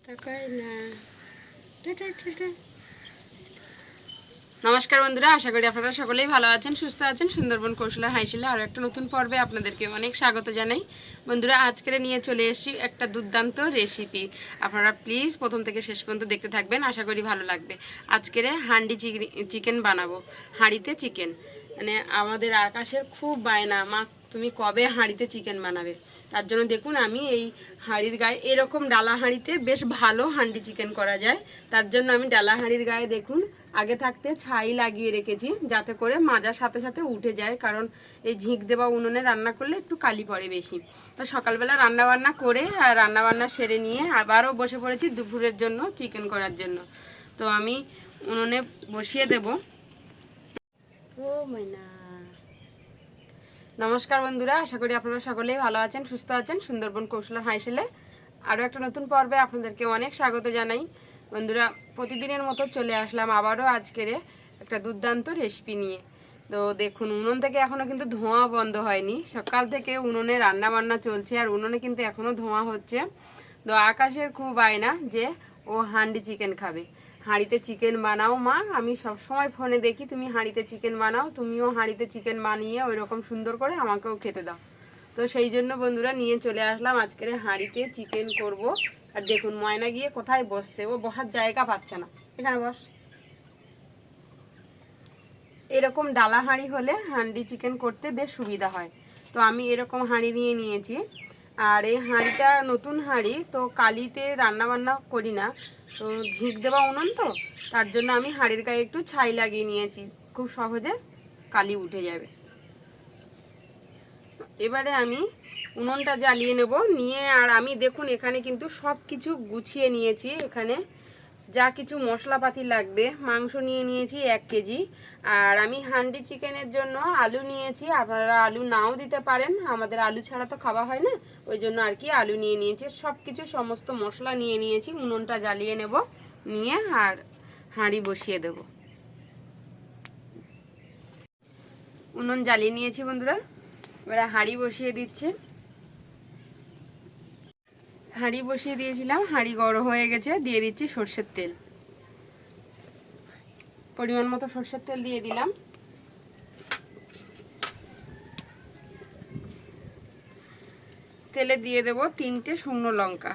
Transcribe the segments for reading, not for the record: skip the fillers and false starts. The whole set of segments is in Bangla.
তাকাই না। নমস্কার বন্ধুরা, আশা করি আপনারা সকলেই ভালো আছেন, সুস্থ আছেন। সুন্দরবন কৌশলের হাইশিলে আরও একটা নতুন পর্বে আপনাদেরকে অনেক স্বাগত জানাই। বন্ধুরা, আজকে নিয়ে চলে এসেছি একটা দুর্দান্ত রেসিপি। আপনারা প্লিজ প্রথম থেকে শেষ পর্যন্ত দেখতে থাকবেন, আশা করি ভালো লাগবে। আজকের হান্ডি চিকেন বানাবো, হাঁড়িতে চিকেন। মানে আমাদের আকাশের খুব বায়না, মা তুমি কবে হাঁড়িতে চিকেন বানাবে। তার জন্য দেখুন আমি এই হাঁড়ির গায়ে এরকম ডালা হাঁড়িতে বেশ ভালো হান্ডি চিকেন করা যায়। তার জন্য আমি ডালা হাঁড়ির গায়ে দেখুন আগে থাকতে ছাই লাগিয়ে রেখেছি, যাতে করে মাজার সাথে সাথে উঠে যায়। কারণ এই ঝিঁক দেওয়া উনুনে রান্না করলে একটু কালি পড়ে বেশি। তো সকালবেলা রান্নাবান্না করে আর রান্নাবান্না সেরে নিয়ে আবারও বসে পড়েছি দুপুরের জন্য চিকেন করার জন্য। তো আমি উনুনে বসিয়ে দেব। ও মাইনা, নমস্কার বন্ধুরা, আশা করি আপনারা সকলেই ভালো আছেন, সুস্থ আছেন। সুন্দরবন কৌশলের হাইশিলে আরও একটা নতুন পর্বে আপনাদেরকে অনেক স্বাগত জানাই। বন্ধুরা, প্রতিদিনের মতো চলে আসলাম আবারও আজকের একটা দুর্দান্ত রেসিপি নিয়ে। তো দেখুন উনুন থেকে এখনও কিন্তু ধোঁয়া বন্ধ হয়নি। সকাল থেকে উনুনে রান্না বান্না চলছে আর উনুনে কিন্তু এখনও ধোঁয়া হচ্ছে। তো আকাশের খুব বায়না যে ও হান্ডি চিকেন খাবে। হাঁড়িতে চিকেন বানাও মা, আমি সবসময় ফোনে দেখি তুমি হাঁড়িতে চিকেন বানাও, তুমিও হাঁড়িতে চিকেন বানিয়ে ওই রকম সুন্দর করে আমাকেও খেতে দাও। তো সেই জন্য বন্ধুরা নিয়ে চলে আসলাম আজকের হাঁড়িতে চিকেন করব। আর দেখুন ময়না গিয়ে কোথায় বসছে, ও বসার জায়গা পাচ্ছে না। এখানে বস। এরকম ডালা হাঁড়ি হলে হান্ডি চিকেন করতে বেশ সুবিধা হয়। তো আমি এরকম হাঁড়ি নিয়ে নিয়েছি। আর এই হাঁড়িটা নতুন হাঁড়ি, তো কালিতে রান্না বান্না করি না, তো ঝিঁক দেওয়া উনুন, তো তার জন্য আমি হাঁড়ির গায়ে একটু ছাই লাগিয়ে নিয়েছি, খুব সহজে কালি উঠে যাবে। এবারে আমি উনুনটা জ্বালিয়ে নেব নিয়ে, আর আমি দেখুন এখানে কিন্তু সব কিছু গুছিয়ে নিয়েছি। এখানে যা কিছু মশলাপাতি লাগবে, মাংস নিয়ে নিয়েছি 1 কেজি। আর আমি হান্ডি চিকেনের জন্য আলু নিয়েছি, আপনারা আলু নাও দিতে পারেন, আমাদের আলু ছাড়া তো খাওয়া হয় না, ওই জন্য আর কি আলু নিয়ে নিয়েছি। সব কিছু সমস্ত মশলা নিয়ে নিয়েছি। উনুনটা জ্বালিয়ে নেব নিয়ে আর হাঁড়ি বসিয়ে দেব। উনুন জ্বালিয়ে নিয়েছি বন্ধুরা, এবারে হাঁড়ি বসিয়ে দিচ্ছি। হাঁড়ি বসিয়ে দিয়েছিলাম, হাঁড়ি গরম হয়ে গেছে, দিয়ে দিচ্ছি সর্ষের তেল। পরিমাণ মতো সর্ষের তেল দিয়ে দিলাম। তেলে দিয়ে দেব 3টে শুকনো লঙ্কা।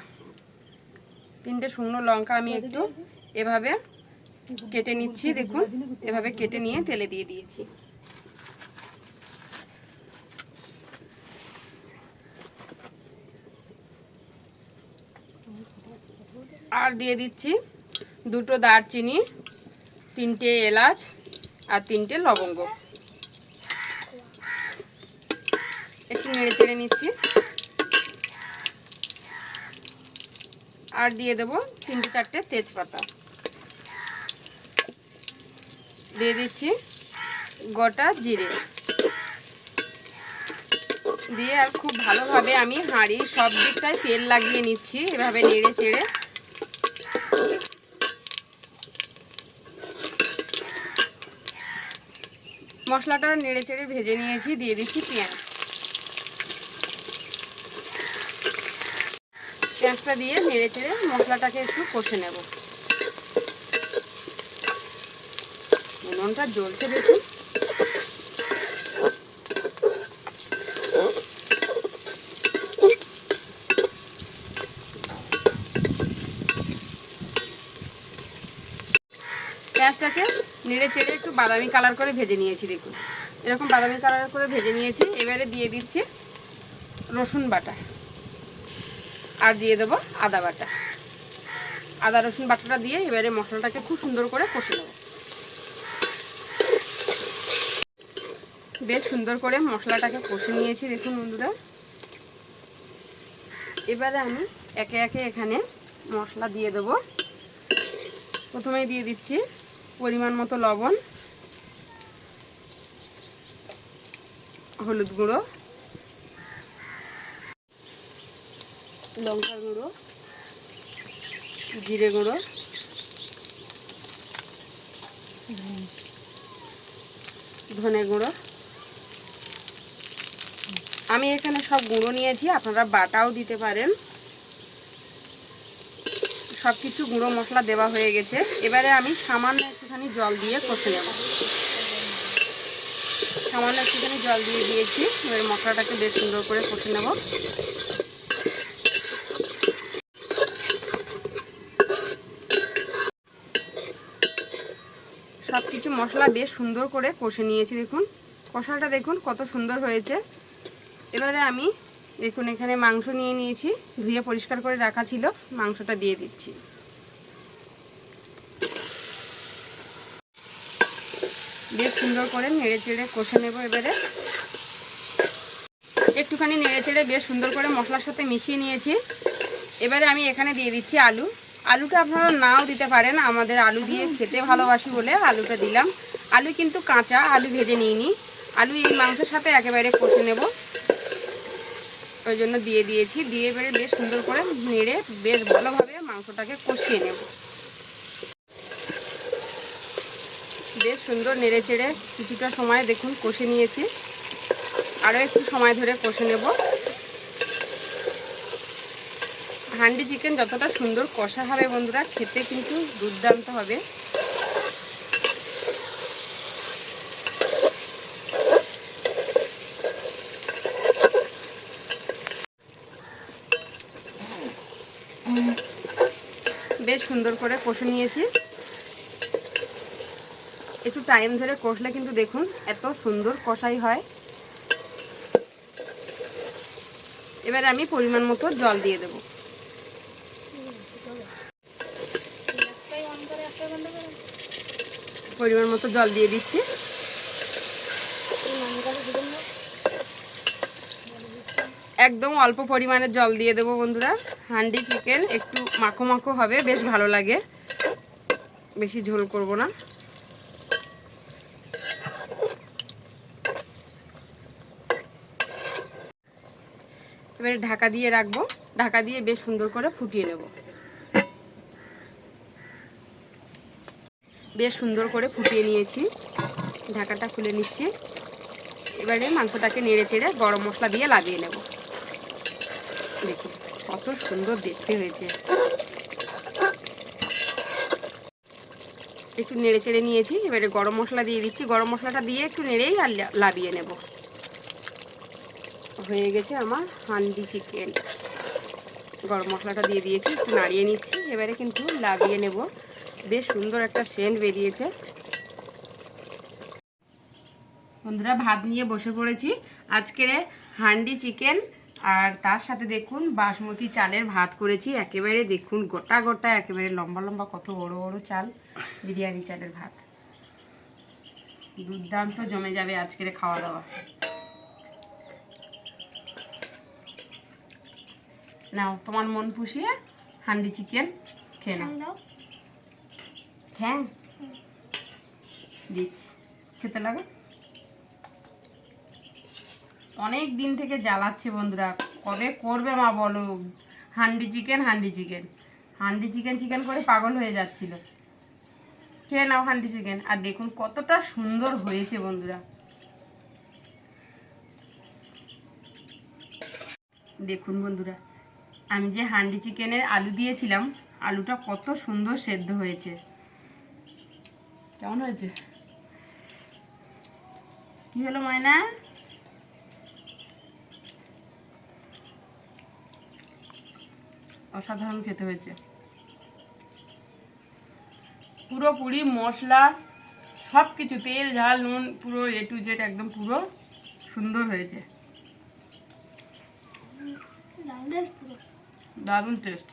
3টে শুকনো লঙ্কা আমি একটু এভাবে কেটে নিচ্ছি, দেখুন এভাবে কেটে নিয়ে তেলে দিয়ে দিয়েছি। আর দিয়ে দিচ্ছি 2টো দারচিনি, 3টে এলাচ আর 3টে লবঙ্গ। একটু নেড়ে চেড়ে নিচ্ছি। আর দিয়ে দেবো 3-4টে তেজপাতা। দিয়ে দিচ্ছি গোটা জিরে দিয়ে আর খুব ভালোভাবে আমি হাঁড়ির সব দিকটায় তেল লাগিয়ে নিচ্ছি, এভাবে নেড়ে চেড়ে। মশলাটা নেড়ে চেড়ে ভেজে নিয়েছি। দিয়ে দিচ্ছি পেঁয়াজ। পেঁয়াজটা দিয়ে নেড়ে চেড়ে মশলাটাকে একটু কষে নেব। উনুনটা জ্বলছে দেখুন। পেঁয়াজটাকে নেড়ে চেড়ে একটু বাদামি কালার করে ভেজে নিয়েছি, দেখুন এরকম বাদামি কালার করে ভেজে নিয়েছি। এবারে দিয়ে দিচ্ছি রসুন বাটা আর দিয়ে দেবো আদা বাটা। আদা রসুন বাটাটা দিয়ে এবারে মশলাটাকে খুব সুন্দর করে কষে নেব। বেশ সুন্দর করে মশলাটাকে কষে নিয়েছি দেখুন বন্ধুরা। এবারে আমি একে একে এখানে মশলা দিয়ে দেবো। প্রথমেই দিয়ে দিচ্ছি পরিমাণ মতো লবণ, হলুদ গুঁড়ো, লঙ্কার গুঁড়ো, জিরে গুঁড়ো, ধনে গুঁড়ো। আমি এখানে সব গুঁড়ো নিয়েছি, আপনারা বাটাও দিতে পারেন। সব কিছু গুঁড়ো মশলা দেওয়া হয়ে গেছে। এবারে আমি সামান্য একটুখানি জল দিয়ে কষে নেব। সামান্য একটুখানি জল দিয়ে দিয়েছি। এবার মশলাটাকে বেশ সুন্দর করে কষে নেব। সব কিছু মশলা বেশ সুন্দর করে কষে নিয়েছি। দেখুন কষাটা দেখুন কত সুন্দর হয়েছে। এবারে আমি দেখুন এখানে মাংস নিয়ে নিয়েছি, ধুয়ে পরিষ্কার করে রাখা ছিল, মাংসটা দিয়ে দিচ্ছি। বেশ সুন্দর করে নেড়ে চেড়ে কষে নেব। এবারে একটুখানি নেড়ে চেড়ে বেশ সুন্দর করে মশলার সাথে মিশিয়ে নিয়েছি। এবারে আমি এখানে দিয়ে দিচ্ছি আলু। আলুটা আপনারা নাও দিতে পারেন, আমাদের আলু দিয়ে খেতে ভালোবাসি বলে আলুটা দিলাম। আলু কিন্তু কাঁচা, আলু ভেজে নিইনি। আলু এই মাংসের সাথে একেবারে কষে নেব, ওই জন্য দিয়ে দিয়েছি। দিয়ে এবারে বেশ সুন্দর করে নেড়ে বেশ ভালোভাবে মাংসটাকে কষিয়ে নেব। বেশ সুন্দর নেড়ে চেড়ে কিছুটা সময় দেখুন কষে নিয়েছি, আরও একটু সময় ধরে কষে নেব। হান্ডি চিকেন যতটা সুন্দর কষা হবে বন্ধুরা, খেতে কিন্তু দুর্দান্ত হবে। বেশ সুন্দর করে কষে নিয়েছি। একটু টাইম ধরে কষলে কিন্তু দেখুন এত সুন্দর কষাই হয়। এবারে আমি পরিমাণ মতো জল দিয়ে দেব। পরিমাণ মতো জল দিয়ে দিচ্ছি। একদম অল্প পরিমাণে জল দিয়ে দেবো বন্ধুরা। হান্ডি চিকেন একটু মাখো মাখো হবে, বেশ ভালো লাগে, বেশি ঝোল করব না। এবারে ঢাকা দিয়ে রাখবো, ঢাকা দিয়ে বেশ সুন্দর করে ফুটিয়ে নেব। বেশ সুন্দর করে ফুটিয়ে নিয়েছি, ঢাকাটা খুলে নিচ্ছি। এবারে মাংসটাকে নেড়ে চেড়ে গরম মশলা দিয়ে লাগিয়ে নেব। দেখুন কত সুন্দর দেখতে হয়েছে। একটু নেড়ে চেড়ে নিয়েছি, এবারে গরম মশলা দিয়ে দিচ্ছি। গরম মশলাটা দিয়ে একটু নেড়েই আর লাবিয়ে নেব। হয়ে গেছে আমার হান্ডি চিকেন। গরম মশলাটা দিয়ে দিয়েছি, একটু নাড়িয়ে নিচ্ছি। এবারে কিন্তু লাবিয়ে নেব। বেশ সুন্দর একটা সেন্ট বেরিয়েছে। বন্ধুরা ভাত নিয়ে বসে পড়েছি। আজকের হান্ডি চিকেন আর তার সাথে দেখুন বাসমতি চালের ভাত করেছি। একেবারে দেখুন গোটা গোটা, একেবারে লম্বা লম্বা, কত বড় বড় চাল, বিরিয়ানি চালের ভাত। দুর্দান্ত জমে যাবে আজকের খাওয়া দাওয়া। নাও তোমার মন পুষিয়ে হান্ডি চিকেন খেয়ে নাও। ঠ্যাং দিচ্ছি, খেতে লাগে। অনেক দিন থেকে জ্বালাচ্ছে বন্ধুরা, কবে করবে মা বলো handi chicken handi chicken. Handi chicken chicken করে পাগল হয়ে যাচ্ছিল। খেয়ে নাও হান্ডি চিকেন। আর দেখুন কতটা সুন্দর হয়েছে বন্ধুরা। দেখুন বন্ধুরা, আমি যে হান্ডি চিকেনের আলু দিয়েছিলাম, আলুটা কত সুন্দর সেদ্ধ হয়েছে। কেমন হয়েছে? কি হলো ময়না? অসাধারণ খেতে হয়েছে। পুরোপুরি মশলা সব কিছু, তেল ঝাল নুন পুরো এ টু জেড একদম পুরো সুন্দর হয়েছে। দারুণ টেস্ট।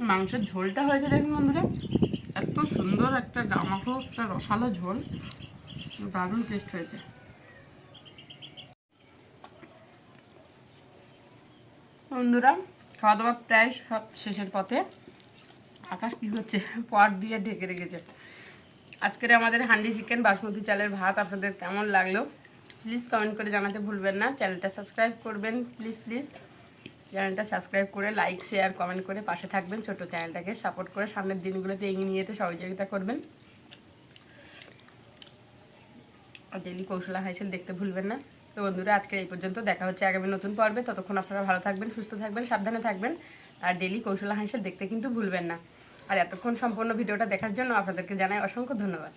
মাংসের ঝোলটা হয়েছে দেখুন বন্ধুরা, এত সুন্দর একটা গামাখো একটা রসালো ঝোল, দারুণ টেস্ট হয়েছে। বন্ধুরা খাওয়া দাওয়া প্রায় সব শেষের পথে। আকাশ কী হচ্ছে, পট দিয়ে ঢেকে রেখেছে। আজকের আমাদের হান্ডি চিকেন বাসমতি চালের ভাত আপনাদের কেমন লাগলো প্লিজ কমেন্ট করে জানাতে ভুলবেন না। চ্যানেলটা সাবস্ক্রাইব করবেন প্লিজ প্লিজ। চ্যানেলটা সাবস্ক্রাইব করে লাইক শেয়ার কমেন্ট করে পাশে থাকবেন। ছোট চ্যানেলটাকে সাপোর্ট করে সামনের দিনগুলোতে এগিয়ে নিয়ে যেতে সহযোগিতা করবেন। আর ডেলি কৌশলা হাইসেল দেখতে ভুলবেন না। তো বন্ধুরা আজকে এই পর্যন্ত, দেখা হচ্ছে আগামী নতুন পর্বে। ততক্ষণ আপনারা ভালো থাকবেন, সুস্থ থাকবেন, সাবধানে থাকবেন। আর ডেলি কৌশলা হাঁসের দেখতে কিন্তু ভুলবেন না। আর এতক্ষণ সম্পূর্ণ ভিডিওটা দেখার জন্য আপনাদেরকে জানাই অসংখ্য ধন্যবাদ।